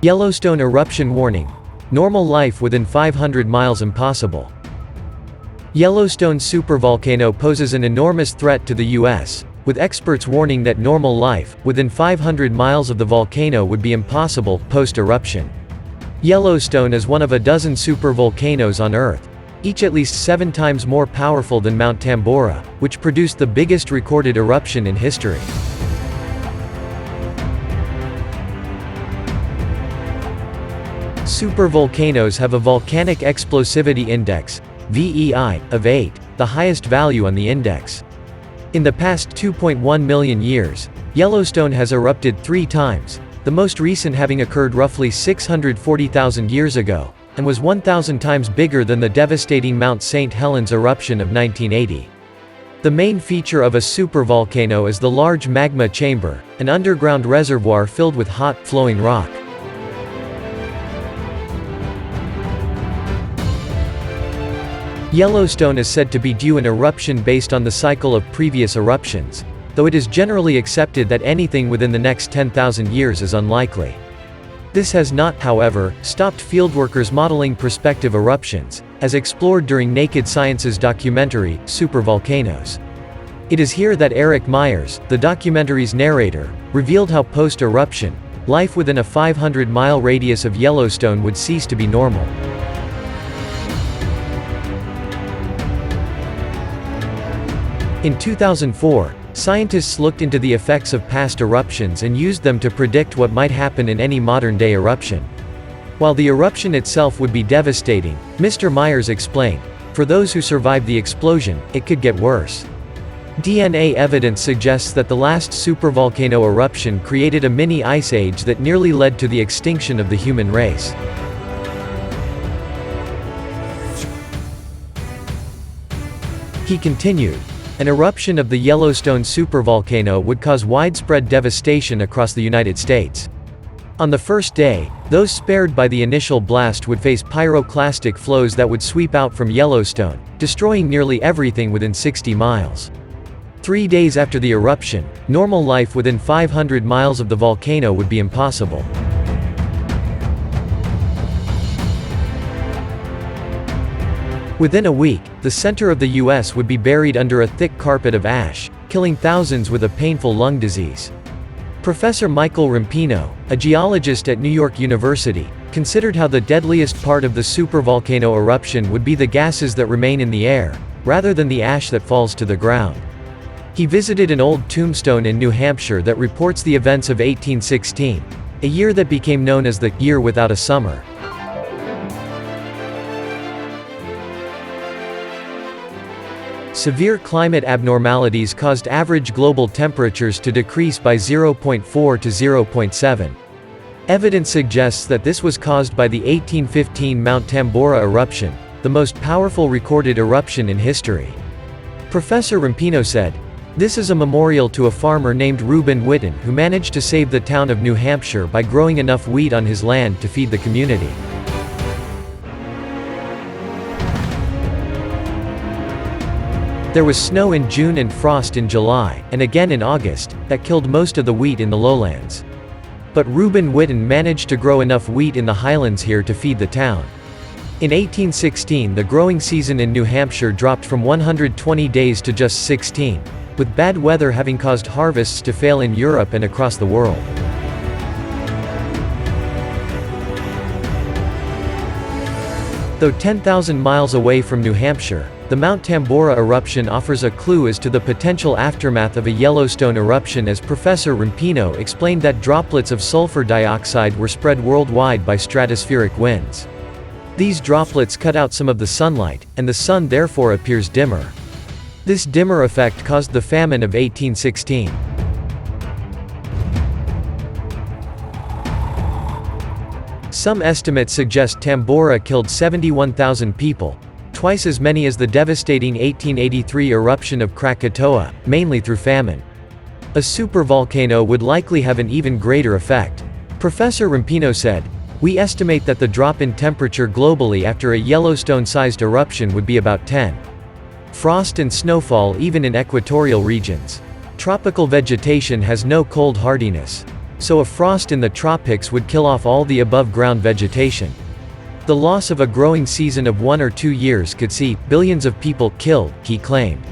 Yellowstone eruption warning. Normal life within 500 miles impossible. Yellowstone supervolcano poses an enormous threat to the U.S., with experts warning that normal life, within 500 miles of the volcano would be impossible, post-eruption. Yellowstone is one of a dozen supervolcanoes on Earth, each at least 7 times more powerful than Mount Tambora, which produced the biggest recorded eruption in history. Supervolcanoes have a volcanic explosivity index, VEI, of 8, the highest value on the index. In the past 2.1 million years, Yellowstone has erupted 3 times, the most recent having occurred roughly 640,000 years ago, and was 1,000 times bigger than the devastating Mount St. Helens eruption of 1980. The main feature of a supervolcano is the large magma chamber, an underground reservoir filled with hot, flowing rock. Yellowstone is said to be due an eruption based on the cycle of previous eruptions, though it is generally accepted that anything within the next 10,000 years is unlikely. This has not, however, stopped fieldworkers modeling prospective eruptions, as explored during Naked Science's documentary, Supervolcanoes. It is here that Eric Myers, the documentary's narrator, revealed how post-eruption, life within a 500-mile radius of Yellowstone would cease to be normal. In 2004, scientists looked into the effects of past eruptions and used them to predict what might happen in any modern-day eruption. While the eruption itself would be devastating, Mr. Myers explained, for those who survived the explosion, it could get worse. DNA evidence suggests that the last supervolcano eruption created a mini ice age that nearly led to the extinction of the human race. He continued, an eruption of the Yellowstone supervolcano would cause widespread devastation across the United States. On the first day, those spared by the initial blast would face pyroclastic flows that would sweep out from Yellowstone, destroying nearly everything within 60 miles. 3 days after the eruption, normal life within 500 miles of the volcano would be impossible. Within a week, the center of the U.S. would be buried under a thick carpet of ash, killing thousands with a painful lung disease. Professor Michael Rampino, a geologist at New York University, considered how the deadliest part of the supervolcano eruption would be the gases that remain in the air, rather than the ash that falls to the ground. He visited an old tombstone in New Hampshire that reports the events of 1816, a year that became known as the "Year Without a Summer." Severe climate abnormalities caused average global temperatures to decrease by 0.4 to 0.7. Evidence suggests that this was caused by the 1815 Mount Tambora eruption, the most powerful recorded eruption in history. Professor Rampino said, "This is a memorial to a farmer named Reuben Whitten who managed to save the town of New Hampshire by growing enough wheat on his land to feed the community." There was snow in June and frost in July, and again in August, that killed most of the wheat in the lowlands. But Reuben Whitten managed to grow enough wheat in the highlands here to feed the town. In 1816 the growing season in New Hampshire dropped from 120 days to just 16, with bad weather having caused harvests to fail in Europe and across the world. Though 10,000 miles away from New Hampshire, the Mount Tambora eruption offers a clue as to the potential aftermath of a Yellowstone eruption, as Professor Rampino explained that droplets of sulfur dioxide were spread worldwide by stratospheric winds. These droplets cut out some of the sunlight, and the sun therefore appears dimmer. This dimmer effect caused the famine of 1816. Some estimates suggest Tambora killed 71,000 people, twice as many as the devastating 1883 eruption of Krakatoa, mainly through famine. A supervolcano would likely have an even greater effect. Professor Rampino said, "We estimate that the drop in temperature globally after a Yellowstone-sized eruption would be about 10. Frost and snowfall even in equatorial regions. Tropical vegetation has no cold hardiness. so a frost in the tropics would kill off all the above-ground vegetation. The loss of a growing season of 1 or 2 years could see billions of people killed, he claimed.